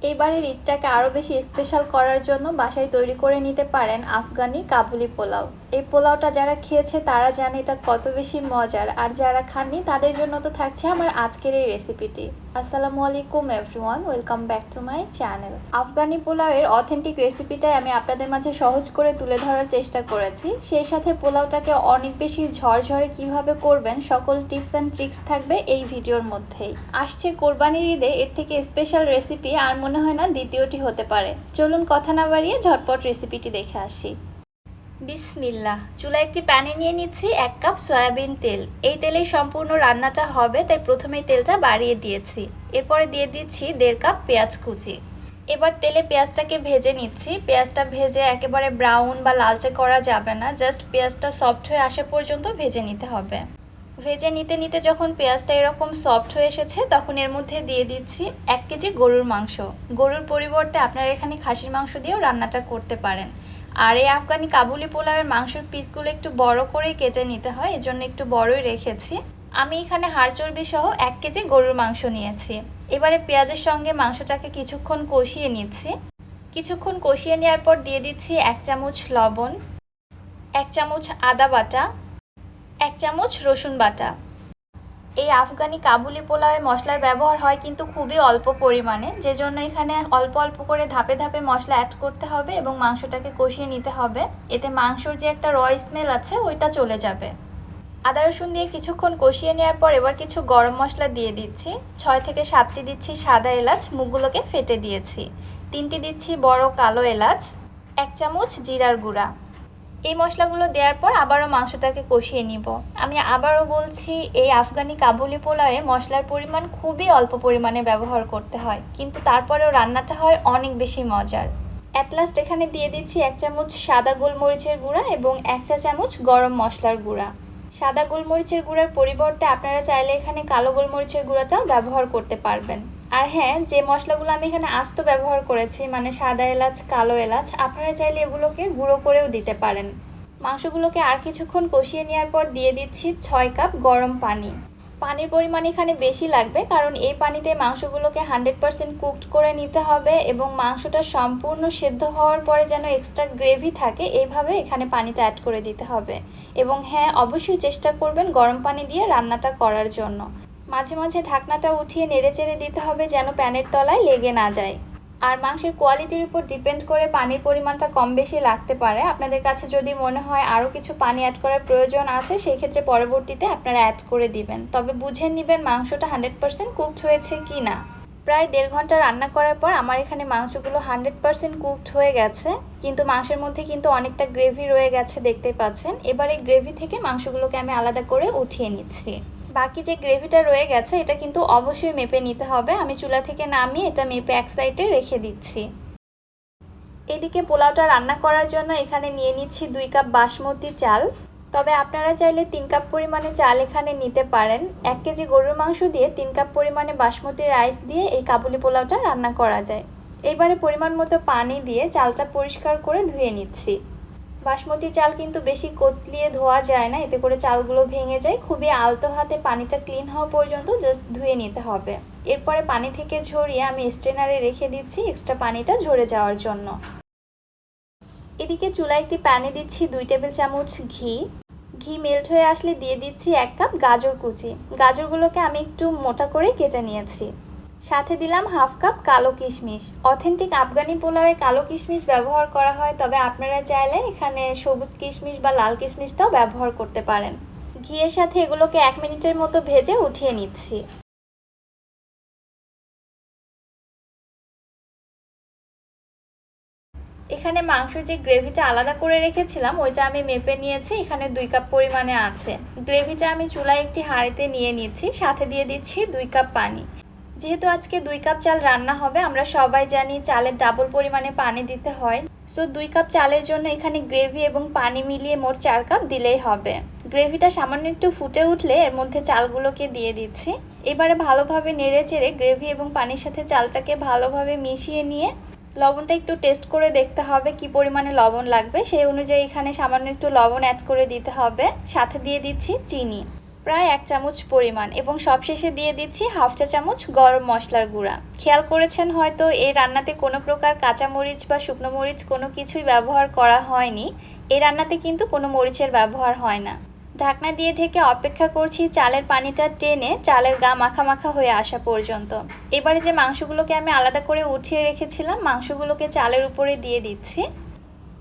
এইবারের ঈদটাকে আরও বেশি স্পেশাল করার জন্য বাসায় তৈরি করে নিতে পারেন আফগানি কাবুলি পোলাও। এই পোলাওটা যারা খেয়েছে তারা জানে এটা কত বেশি মজার, আর যারা খাননি তাদের জন্য তো থাকছে আমার আজকের এই রেসিপিটি। আসসালামু আলাইকুম everyone, welcome back to my channel. Afghani পোলাওয়ের অথেন্টিক রেসিপিটাই আমি আপনাদের মাঝে সহজ করে তুলে ধরার চেষ্টা করেছি। সেই সাথে পোলাওটাকে অনেক বেশি ঝরঝরে কিভাবে করবেন সকল টিপস অ্যান্ড ট্রিক্স থাকবে এই ভিডিওর মধ্যেই। আসছে কোরবানির ঈদে এর থেকে স্পেশাল রেসিপি আর মনে হয় না দ্বিতীয়টি হতে পারে। চলুন কথা না বাড়িয়ে ঝটপট রেসিপিটি দেখে আসি। বিসমিল্লাহ। চুলায় একটি প্যানে নিয়ে নিচ্ছি 1 কাপ সয়াবিন তেল। এই তেলেই সম্পূর্ণ রান্নাটা হবে, তাই প্রথমেই তেলটা বাড়িয়ে দিয়েছি। এরপরে দিয়ে দিচ্ছি 1.5 কাপ পেঁয়াজ কুচি। এবার তেলে পেঁয়াজটাকে ভেজে নিচ্ছি। পেঁয়াজটা ভেজে একেবারে ব্রাউন বা লালচে করা যাবে না, জাস্ট পেঁয়াজটা সফট হয়ে আসা পর্যন্ত ভেজে নিতে হবে। ভেজে নিতে নিতে যখন পেঁয়াজটা এরকম সফট হয়ে এসেছে তখন এর মধ্যে দিয়ে দিচ্ছি 1 কেজি গরুর মাংস। গরুর পরিবর্তে আপনারা এখানে খাসির মাংস দিয়েও রান্নাটা করতে পারেন। আর এই আফগানি কাবুলি পোলাওয়ের মাংসের পিসগুলো একটু বড় করেই কেটে নিতে হয়, এজন্য একটু বড়ই রেখেছি। আমি এখানে হাড় চর্বি সহ 1 কেজি গরুর মাংস নিয়েছি। এবারে পেঁয়াজের সঙ্গে মাংসটাকে কিছুক্ষণ কষিয়ে নিচ্ছি। কিছুক্ষণ কষিয়ে নেওয়ার পর দিয়ে দিচ্ছি 1 চামচ লবণ, 1 চামচ আদা বাটা, 1 চামচ রসুন বাটা। এই আফগানি কাবুলি পোলাওয়ে মশলার ব্যবহার হয় কিন্তু খুবই অল্প পরিমাণে, যে জন্য এখানে অল্প অল্প করে ধাপে ধাপে মশলা অ্যাড করতে হবে এবং মাংসটাকে কষিয়ে নিতে হবে। এতে মাংসর যে একটা র স্মেল আছে ওইটা চলে যাবে। আদা রসুন দিয়ে কিছুক্ষণ কষিয়ে নেওয়ার পর এবার কিছু গরম মশলা দিয়ে দিচ্ছি। 6 থেকে 7টি দিচ্ছি সাদা এলাচ, মুখগুলোকে ফেটে দিয়েছি। 3টি দিচ্ছি বড় কালো এলাচ, 1 চামচ জিরার গুঁড়া। এই মশলাগুলো দেওয়ার পর আবারও মাংসটাকে কষিয়ে নিব। আমি আবারও বলছি, এই আফগানি কাবুলি পোলাওয়ে মশলার পরিমাণ খুবই অল্প পরিমাণে ব্যবহার করতে হয়, কিন্তু তারপরেও রান্নাটা হয় অনেক বেশি মজার। অ্যাট লাস্ট এখানে দিয়ে দিচ্ছি 1 চামচ সাদা গোলমরিচের গুঁড়া এবং 1 চা চামচ গরম মশলার গুঁড়া। সাদা গোলমরিচের গুঁড়ার পরিবর্তে আপনারা চাইলে এখানে কালো গোলমরিচের গুঁড়াটাও ব্যবহার করতে পারবেন। আর হ্যাঁ, যে মশলাগুলো আমি এখানে আস্ত ব্যবহার করেছি মানে সাদা এলাচ, কালো এলাচ, আপনারা চাইলে এগুলোকে গুঁড়ো করেও দিতে পারেন। মাংসগুলোকে আর কিছুক্ষণ কষিয়ে নেওয়ার পর দিয়ে দিচ্ছি 6 কাপ গরম পানি। পানির পরিমাণ এখানে বেশি লাগবে কারণ এই পানিতে মাংসগুলোকে 100% কুকড করে নিতে হবে এবং মাংসটা সম্পূর্ণ সেদ্ধ হওয়ার পরে যেন এক্সট্রা গ্রেভি থাকে এইভাবে এখানে পানিটা অ্যাড করে দিতে হবে। এবং হ্যাঁ, অবশ্যই চেষ্টা করবেন গরম পানি দিয়ে রান্নাটা করার জন্য। মাঝে মাঝে ঢাকনাটা উঠিয়ে নেড়েচেড়ে দিতে হবে যেন প্যানের তলায় লেগে না যায়। আর মাংসের কোয়ালিটির উপর ডিপেন্ড করে পানির পরিমাণটা কম বেশি লাগতে পারে। আপনাদের কাছে যদি মনে হয় আরও কিছু পানি অ্যাড করার প্রয়োজন আছে সেই ক্ষেত্রে পরবর্তীতে আপনারা অ্যাড করে দিবেন, তবে বুঝে নেবেন মাংসটা 100% কুকড হয়েছে কি না। প্রায় 1.5 ঘন্টা রান্না করার পর আমার এখানে মাংসগুলো 100% কুকড হয়ে গেছে, কিন্তু মাংসের মধ্যে কিন্তু অনেকটা গ্রেভি রয়ে গেছে, দেখতেই পাচ্ছেন। এবার এই গ্রেভি থেকে মাংসগুলোকে আমি আলাদা করে উঠিয়ে নিচ্ছি। বাকি যে গ্রেভিটা রয়ে গেছে এটা কিন্তু অবশ্যই মেপে নিতে হবে। আমি চুলা থেকে নামিয়ে এটা মেপে এক সাইডে রেখে দিচ্ছি। এদিকে পোলাওটা রান্না করার জন্য এখানে নিয়ে নিচ্ছি 2 কাপ বাসমতি চাল। তবে আপনারা চাইলে 3 কাপ পরিমাণে চাল এখানে নিতে পারেন। 1 কেজি গরুর মাংস দিয়ে 3 কাপ পরিমাণে বাসমতি রাইস দিয়ে এই কাবুলি পোলাওটা রান্না করা যায়। এইবারে পরিমাণ মতো পানি দিয়ে চালটা পরিষ্কার করে ধুয়ে নিচ্ছি। বাসমতি চাল কিন্তু বেশি কচলিয়ে ধোয়া যায় না, এতে করে চালগুলো ভেঙে যায়। খুবই আলতো হাতে পানিটা ক্লিন হওয়া পর্যন্ত জাস্ট ধুয়ে নিতে হবে। এরপরে পানি থেকে ঝরিয়ে আমি স্ট্রেনারে রেখে দিচ্ছি এক্সট্রা পানিটা ঝরে যাওয়ার জন্য। এদিকে চুলায় একটি প্যানে দিচ্ছি 2 টেবিল চামচ ঘি। ঘি মেল্ট হয়ে আসলে দিয়ে দিচ্ছি 1 কাপ গাজর কুচি। গাজরগুলোকে আমি একটু মোটা করে কেটে নিয়েছি। সাথে দিলাম 1/2 কাপ কালো কিশমিশ। অথেন্টিক আফগানি পোলাওয়ে কালো কিশমিশ ব্যবহার করা হয়, তবে আপনারা চাইলে এখানে সবুজ কিশমিশ বা লাল কিশমিশটাও ব্যবহার করতে পারেন। ঘিয়ের সাথে এগুলোকে 1 মিনিটের মতো ভেজে উঠিয়ে নিচ্ছি। এখানে মাংসের যে গ্রেভিটা আলাদা করে রেখেছিলাম ওইটা আমি মেপে নিয়েছি, এখানে 2 কাপ পরিমাণে আছে। গ্রেভিটা আমি চুলায় একটি হাঁড়িতে নিয়ে নিচ্ছি, সাথে দিয়ে দিচ্ছি 2 কাপ পানি। যেহেতু আজকে 2 কাপ চাল রান্না হবে, আমরা সবাই জানি চালের ডাবল পরিমাণে পানি দিতে হয়। সো 2 কাপ চালের জন্য এখানে গ্রেভি এবং পানি মিলিয়ে মোট 4 কাপ দিলেই হবে। গ্রেভিটা সামান্য একটু ফুটে উঠলে এর মধ্যে চালগুলোকে দিয়ে দিচ্ছি। এবারে ভালোভাবে নেড়েচেড়ে গ্রেভি এবং পানির সাথে চালটাকে ভালোভাবে মিশিয়ে নিয়ে লবণটা একটু টেস্ট করে দেখতে হবে কি পরিমাণে লবণ লাগবে, সেই অনুযায়ী এখানে সামান্য একটু লবণ অ্যাড করে দিতে হবে। সাথে দিয়ে দিচ্ছি চিনি। প্রায় 1 চামচ পরিমাণ এবং সবশেষে দিয়ে দিচ্ছি হাফ চা চামচ গরম মশলার গুঁড়া। খেয়াল করেছেন হয়তো এই রান্নাতে কোনো প্রকার কাঁচামরিচ বা শুকনো মরিচ কোনো কিছুই ব্যবহার করা হয়নি। এই রান্নাতে কিন্তু কোনো মরিচের ব্যবহার হয় না। ঢাকনা দিয়ে ঢেকে অপেক্ষা করছি চালের পানিটা টেনে চালের গা মাখা মাখা হয়ে আসা পর্যন্ত। এবারে যে মাংসগুলোকে আমি আলাদা করে উঠিয়ে রেখেছিলাম মাংসগুলোকে চালের উপরে দিয়ে দিচ্ছি।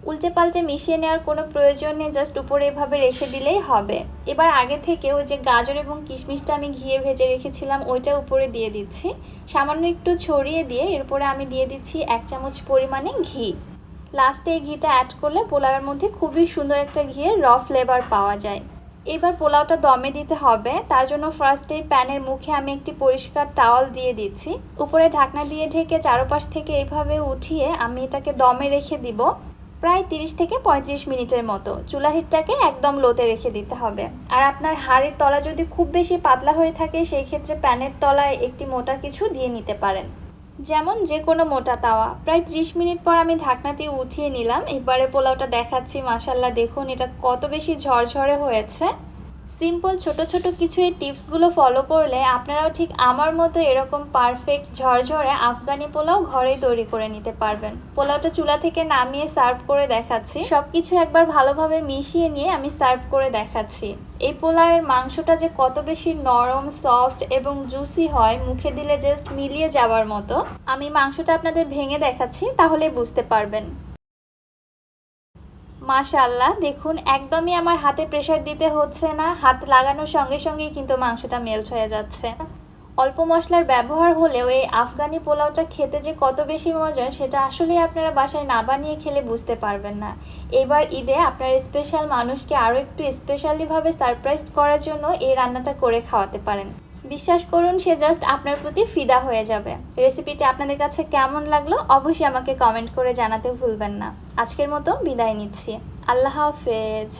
উল্টে পাল্টে মিশিয়ে নেওয়ার কোনো প্রয়োজন নেই, জাস্ট উপরে এভাবে রেখে দিলেই হবে। এবার আগে থেকে ওই যে গাজর এবং কিশমিশটা আমি ঘিয়ে ভেজে রেখেছিলাম ওইটা উপরে দিয়ে দিচ্ছি। সামান্য একটু ছড়িয়ে দিয়ে এরপরে আমি দিয়ে দিচ্ছি 1 চামচ পরিমাণে ঘি। লাস্টে এই ঘিটা অ্যাড করলে পোলাওয়ের মধ্যে খুবই সুন্দর একটা ঘিয়ের ফ্লেভার পাওয়া যায়। এবার পোলাওটা দমে দিতে হবে, তার জন্য ফার্স্টে প্যানের মুখে আমি একটি পরিষ্কার টাওয়াল দিয়ে দিচ্ছি। উপরে ঢাকনা দিয়ে ঢেকে চারপাশ থেকে এইভাবে উঠিয়ে আমি এটাকে দমে রেখে দিব প্রায় 30 থেকে 35 মিনিটের মতো। চুলার হিটটাকে একদম লোতে রেখে দিতে হবে। আর আপনার হাঁড়ির তলা যদি খুব বেশি পাতলা হয়ে থাকে সেই ক্ষেত্রে প্যানের তলায় একটি মোটা কিছু দিয়ে নিতে পারেন, যেমন যে কোনো মোটা তাওয়া। প্রায় 30 মিনিট পর আমি ঢাকনাটি উঠিয়ে নিলাম। এবারে পোলাওটা দেখাচ্ছি। মাশাআল্লাহ, দেখুন এটা কত বেশি ঝরঝরে হয়েছে। সিম্পল ছোট ছোট কিছু এই টিপসগুলো ফলো করলে আপনারাও ঠিক আমার মতো এরকম পারফেক্ট ঝরঝরে আফগানি পোলাও ঘরেই তৈরি করে নিতে পারবেন। পোলাওটা চুলা থেকে নামিয়ে সার্ভ করে দেখাচ্ছি। সব কিছু একবার ভালোভাবে মিশিয়ে নিয়ে আমি সার্ভ করে দেখাচ্ছি। এই পোলাওয়ের মাংসটা যে কত বেশি নরম, সফট এবং জুসি হয়, মুখে দিলে জাস্ট মিলিয়ে যাওয়ার মতো। আমি মাংসটা আপনাদের ভেঙে দেখাচ্ছি, তাহলে বুঝতে পারবেন। মাশাআল্লাহ, দেখুন একদমই আমার হাতে প্রেসার দিতে হচ্ছে না, হাত লাগানোর সঙ্গে সঙ্গেই কিন্তু মাংসটা মেল্ট হয়ে যাচ্ছে। অল্প মশলার ব্যবহার হলেও এই আফগানি পোলাওটা খেতে যে কত বেশি মজার সেটা আসলেই আপনারা বাসায় না বানিয়ে খেলে বুঝতে পারবেন না। এবার ঈদে আপনার স্পেশাল মানুষকে আরও একটু স্পেশালিভাবে সারপ্রাইজ করার জন্য এই রান্নাটা করে খাওয়াতে পারেন। বিশ্বাস করুন, সে জাস্ট আপনার প্রতি ফিদা হয়ে যাবে। রেসিপিটি আপনাদের কাছে কেমন লাগলো অবশ্যই আমাকে কমেন্ট করে জানাতে ভুলবেন না। আজকের মতো বিদায় নিচ্ছি। আল্লাহ হাফেজ।